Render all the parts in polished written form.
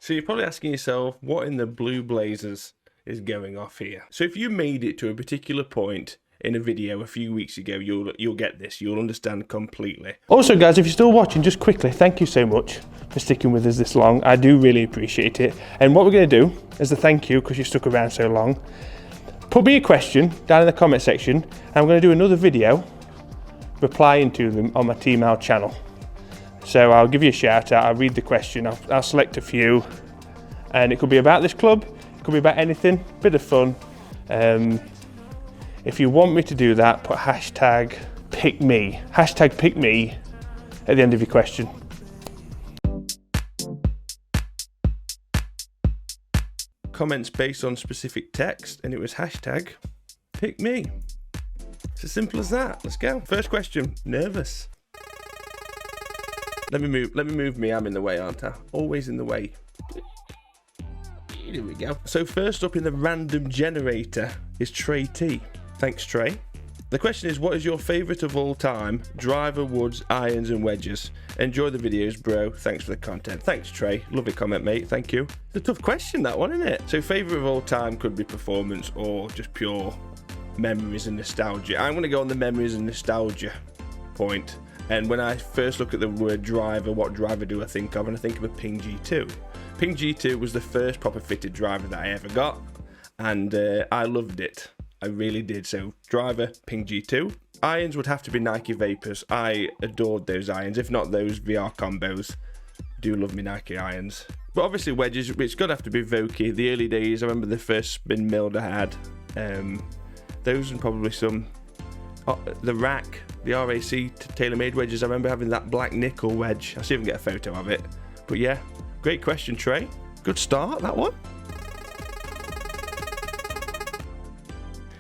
So you're probably asking yourself, what in the blue blazers is going off here? So if you made it to a particular point in a video a few weeks ago, you'll get this. You'll understand completely. Also, guys, if you're still watching, just quickly, thank you so much for sticking with us this long. I do really appreciate it. And what we're going to do as a thank you, because you stuck around so long, put me a question down in the comment section, and I'm going to do another video replying to them on my TEAMAL channel. So I'll give you a shout out, I'll read the question, I'll select a few, and it could be about this club, it could be about anything, bit of fun. If you want me to do that, put hashtag pick me at the end of your question. Comments based on specific text, and it was hashtag pick me. It's as simple as that. Let's go. First question. Nervous. Let me move me. I'm in the way, aren't I? Always in the way. Here we go. So first up in the random generator is Trey T. Thanks, Trey. The question is, what is your favourite of all time? Driver, woods, irons and wedges. Enjoy the videos, bro. Thanks for the content. Thanks, Trey. Lovely comment, mate. Thank you. It's a tough question, that one, isn't it? So favourite of all time could be performance or just pure memories and nostalgia. I'm going to go on the memories and nostalgia point. And when I first look at the word driver, what driver do I think of? And I think of a Ping G2. Ping G2 was the first proper fitted driver that I ever got, and I loved it. I really did. So driver, Ping G2. Irons would have to be Nike Vapors. I adored those irons, if not those VR combos. Do love me Nike irons. But obviously wedges, it's got to have to be Vokey. The early days, I remember the first spin milled I had. Those and probably some, the rack, the RAC TaylorMade wedges. I remember having that black nickel wedge. I'll see if I can get a photo of it. But yeah, great question, Trey. Good start, that one.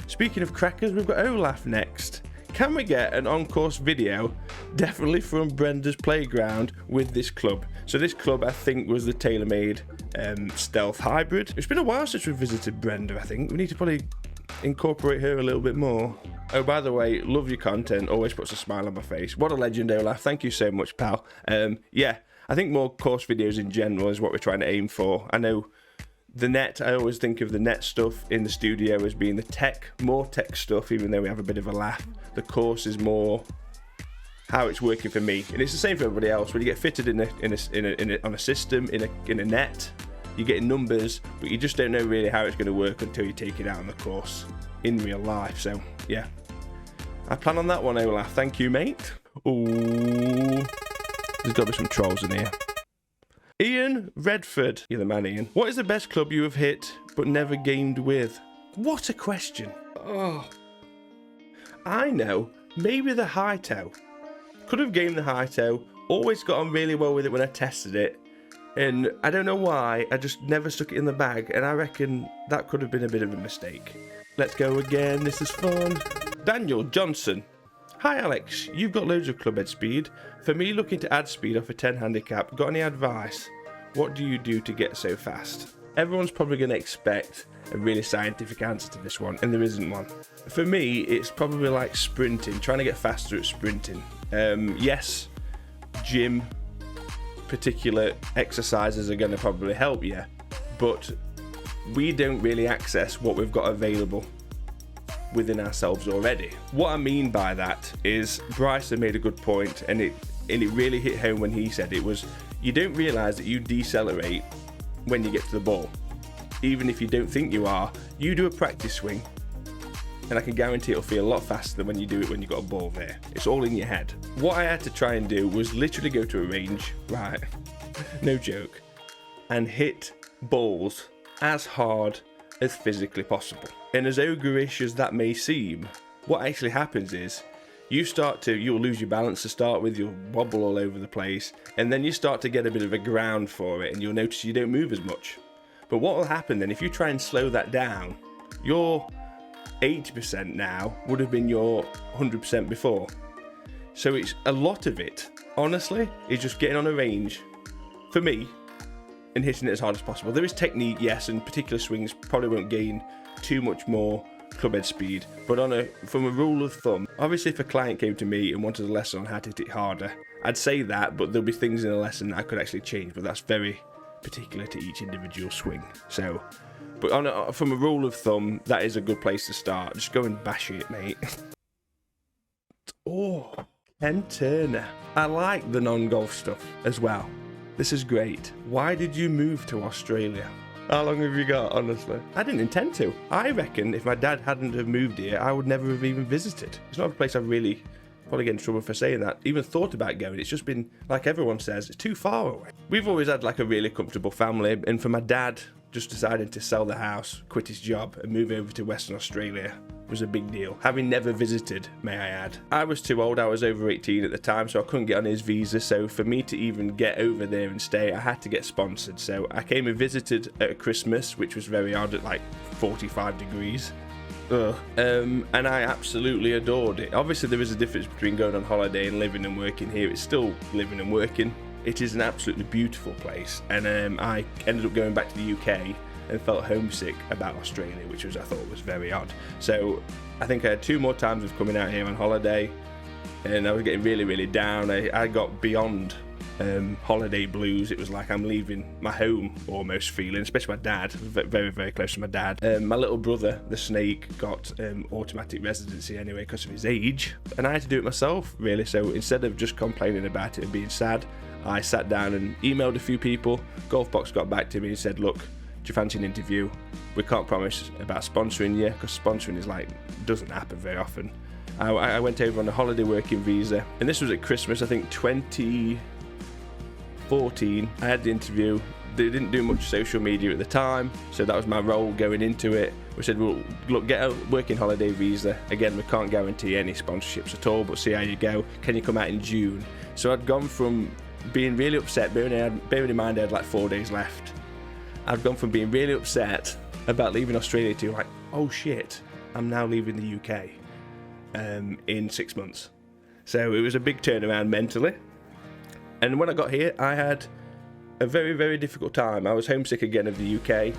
Speaking of crackers, we've got Olaf next. Can we get an on-course video, definitely from Brenda's playground, with this club? So this club, I think, was the TaylorMade Stealth Hybrid. It's been a while since we've visited Brenda, I think. We need to probably incorporate her a little bit more. Oh, by the way, love your content. Always puts a smile on my face. What a legend, Olaf. Thank you so much, pal. Yeah, I think more course videos in general is what we're trying to aim for. I know the net, I always think of the net stuff in the studio as being the tech, more tech stuff, even though we have a bit of a laugh. The course is more how it's working for me. And it's the same for everybody else. When you get fitted on a system, in a net, you're getting numbers, but you just don't know really how it's going to work until you take it out on the course in real life. So yeah, I plan on that one, Olaf. Thank you, mate. Ooh, there's got to be some trolls in here. Ian Redford. You're the man, Ian. What is the best club you have hit but never gamed with? What a question. Oh, I know. Maybe the high toe. Could have gamed the high toe. Always got on really well with it when I tested it. And I don't know why, I just never stuck it in the bag. And I reckon that could have been a bit of a mistake. Let's go again. This is fun. Daniel Johnson. Hi Alex, you've got loads of club head speed. For me, looking to add speed off a 10 handicap, got any advice? What do you do to get so fast? Everyone's probably going to expect a really scientific answer to this one, and there isn't one. For me, it's probably like sprinting, trying to get faster at sprinting. Yes, gym, particular exercises are going to probably help you, but we don't really access what we've got available within ourselves already. What I mean by that is Bryson made a good point, and it really hit home when he said it was, you don't realise that you decelerate when you get to the ball. Even if you don't think you are, you do a practice swing and I can guarantee it'll feel a lot faster than when you do it when you've got a ball there. It's all in your head. What I had to try and do was literally go to a range, right, no joke, and hit balls as hard as physically possible. And as ogreish as that may seem, what actually happens is you'll lose your balance to start with, you'll wobble all over the place, and then you start to get a bit of a ground for it and you'll notice you don't move as much. But what will happen then, if you try and slow that down, your 80% now would have been your 100% before. So it's a lot of it, honestly, is just getting on a range, for me, and hitting it as hard as possible. There is technique, yes, and particular swings probably won't gain too much more clubhead speed, but from a rule of thumb, obviously if a client came to me and wanted a lesson on how to hit it harder, I'd say that, but there'll be things in a lesson that I could actually change, but that's very particular to each individual swing. So, but from a rule of thumb, that is a good place to start. Just go and bash it, mate. Oh, Ken Turner. I like the non-golf stuff as well. This is great. Why did you move to Australia? How long have you got, honestly? I didn't intend to. I reckon if my dad hadn't have moved here, I would never have even visited. It's not a place I've really, probably get in trouble for saying that, even thought about going. It's just been, like everyone says, it's too far away. We've always had like a really comfortable family, and for my dad just deciding to sell the house, quit his job, and move over to Western Australia was a big deal. Having never visited, may I add. I was too old, I was over 18 at the time, so I couldn't get on his visa, so for me to even get over there and stay, I had to get sponsored. So I came and visited at Christmas, which was very odd at like 45 degrees. And I absolutely adored it. Obviously there is a difference between going on holiday and living and working here. It's still living and working. It is an absolutely beautiful place, and I ended up going back to the UK and felt homesick about Australia, which I thought was very odd. So I think I had 2 more times of coming out here on holiday, and I was getting really, really down. I got beyond holiday blues. It was like I'm leaving my home almost feeling, especially my dad. Very, very close to my dad. My little brother, the snake, got automatic residency anyway because of his age, and I had to do it myself, really. So instead of just complaining about it and being sad, I sat down and emailed a few people. Golfbox got back to me and said, look, do you fancy an interview? We can't promise about sponsoring you, because sponsoring is like, doesn't happen very often. I went over on a holiday working visa, and this was at Christmas, I think 2014. I had the interview. They didn't do much social media at the time, so that was my role going into it. We said, well, look, get a working holiday visa. Again, we can't guarantee any sponsorships at all, but see how you go. Can you come out in June? So I'd gone from being really upset, bearing in mind I had like 4 days left. I've gone from being really upset about leaving Australia to like, oh shit, I'm now leaving the UK in 6 months. So it was a big turnaround mentally. And when I got here, I had a very, very difficult time. I was homesick again of the UK.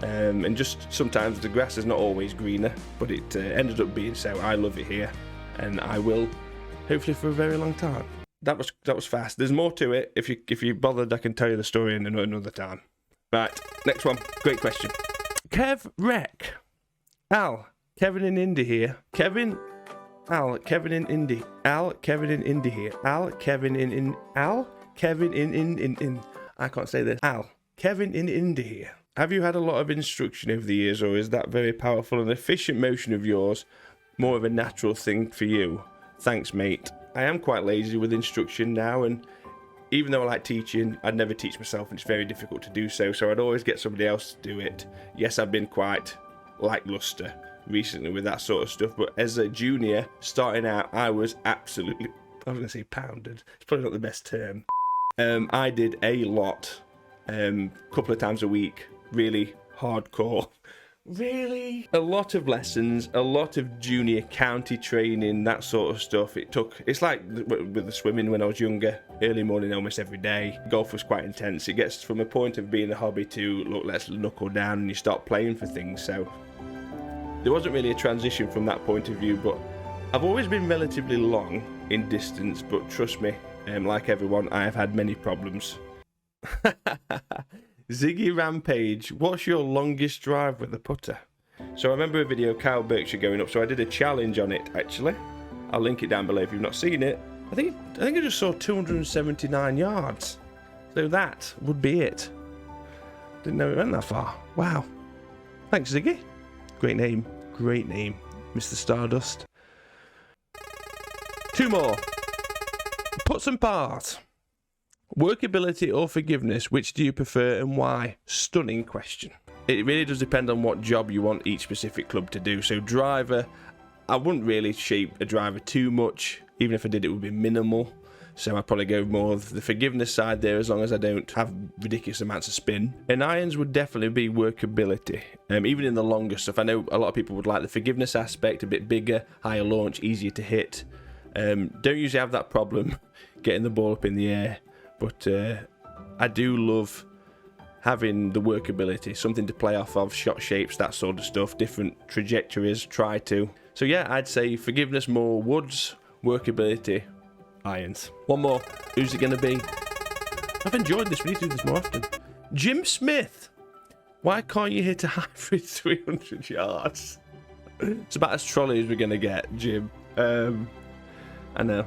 And just sometimes the grass is not always greener, but it ended up being so. I love it here, and I will, hopefully for a very long time. That was fast. There's more to it. If you bothered, I can tell you the story in another time. Right, next one. Great question. Kev Rec. Al, Kevin in Indy here. Kevin in Indy. Al, Kevin in Indy here. Al, Kevin in I can't say this. Al, Kevin in Indy here. Have you had a lot of instruction over the years, or is that very powerful and efficient motion of yours more of a natural thing for you? Thanks, mate. I am quite lazy with instruction now, and even though I like teaching, I'd never teach myself, and it's very difficult to do so, so I'd always get somebody else to do it. Yes, I've been quite lackluster recently with that sort of stuff, but as a junior, starting out, I was absolutely, I was going to say pounded. It's probably not the best term. I did a lot, couple of times a week, really hardcore. Really? A lot of lessons, a lot of junior county training, that sort of stuff. It's like with the swimming when I was younger, early morning almost every day. Golf was quite intense. It gets from a point of being a hobby to, look, let's knuckle down, and you start playing for things. So there wasn't really a transition from that point of view, but I've always been relatively long in distance, but trust me, like everyone, I have had many problems. Ziggy Rampage, what's your longest drive with a putter? So I remember a video of Kyle Berkshire going up, so I did a challenge on it actually. I'll link it down below if you've not seen it. I think I just saw 279 yards. So that would be it. Didn't know it went that far. Wow. Thanks, Ziggy. Great name, Mr. Stardust. 2 more. Put some part. Workability or forgiveness, which do you prefer and why? Stunning question. It really does depend on what job you want each specific club to do. So driver, I wouldn't really shape a driver too much. Even if I did, it would be minimal. So I'd probably go more of the forgiveness side there, as long as I don't have ridiculous amounts of spin. And irons would definitely be workability. Even in the longer stuff, I know a lot of people would like the forgiveness aspect, a bit bigger, higher launch, easier to hit. Don't usually have that problem getting the ball up in the air. But I do love having the workability, something to play off of, shot shapes, that sort of stuff, different trajectories, try to. So yeah, I'd say forgiveness more, woods, workability, irons. One more. Who's it going to be? I've enjoyed this. We need to do this more often. Jim Smith. Why can't you hit a hybrid 300 yards? It's about as trolley as we're going to get, Jim. I know.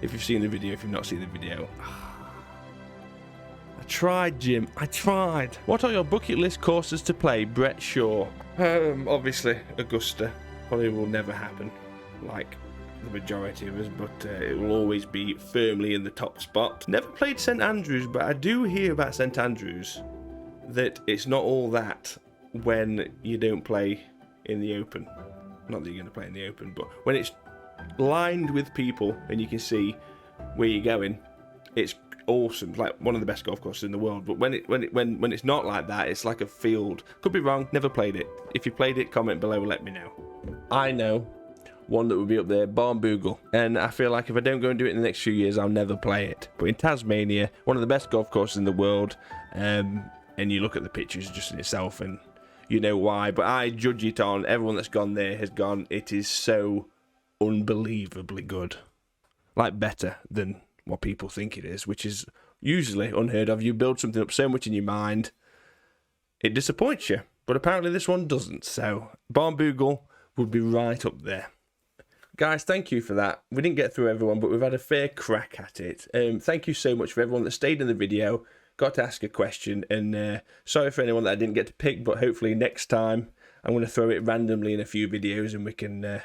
If you've seen the video, if you've not seen the video. I tried, Jim. I tried. What are your bucket list courses to play, Brett Shaw? Obviously, Augusta. Probably will never happen, like the majority of us, but it will always be firmly in the top spot. Never played St Andrews, but I do hear about St Andrews that it's not all that when you don't play in the open. Not that you're going to play in the open, but when it's lined with people and you can see where you're going, it's awesome. It's like one of the best golf courses in the world. But when it's not like that, it's like a field. Could be wrong. Never played it. If you played it, comment below and let me know. I know one that would be up there, Barnbougle, and I feel like if I don't go and do it in the next few years, I'll never play it. But in Tasmania, one of the best golf courses in the world, and you look at the pictures just in itself, and you know why. But I judge it on everyone that's gone there has gone. It is so unbelievably good, like better than what people think it is, which is usually unheard of. You build something up so much in your mind, it disappoints you. But apparently this one doesn't. So Barnbougle would be right up there. Guys, thank you for that. We didn't get through everyone, but we've had a fair crack at it. Thank you so much for everyone that stayed in the video, got to ask a question, and sorry for anyone that I didn't get to pick, but hopefully next time I'm going to throw it randomly in a few videos and we can,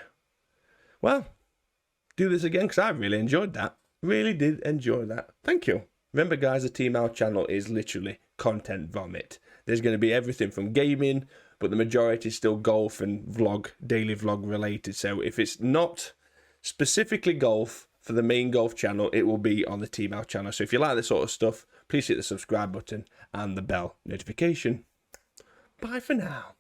well, do this again, because I really enjoyed that. Really did enjoy that. Thank you. Remember, guys, the TEAMAL channel is literally content vomit. There's going to be everything from gaming, but the majority is still golf and vlog, daily vlog related. So if it's not specifically golf for the main golf channel, it will be on the TEAMAL channel. So if you like this sort of stuff, please hit the subscribe button and the bell notification. Bye for now.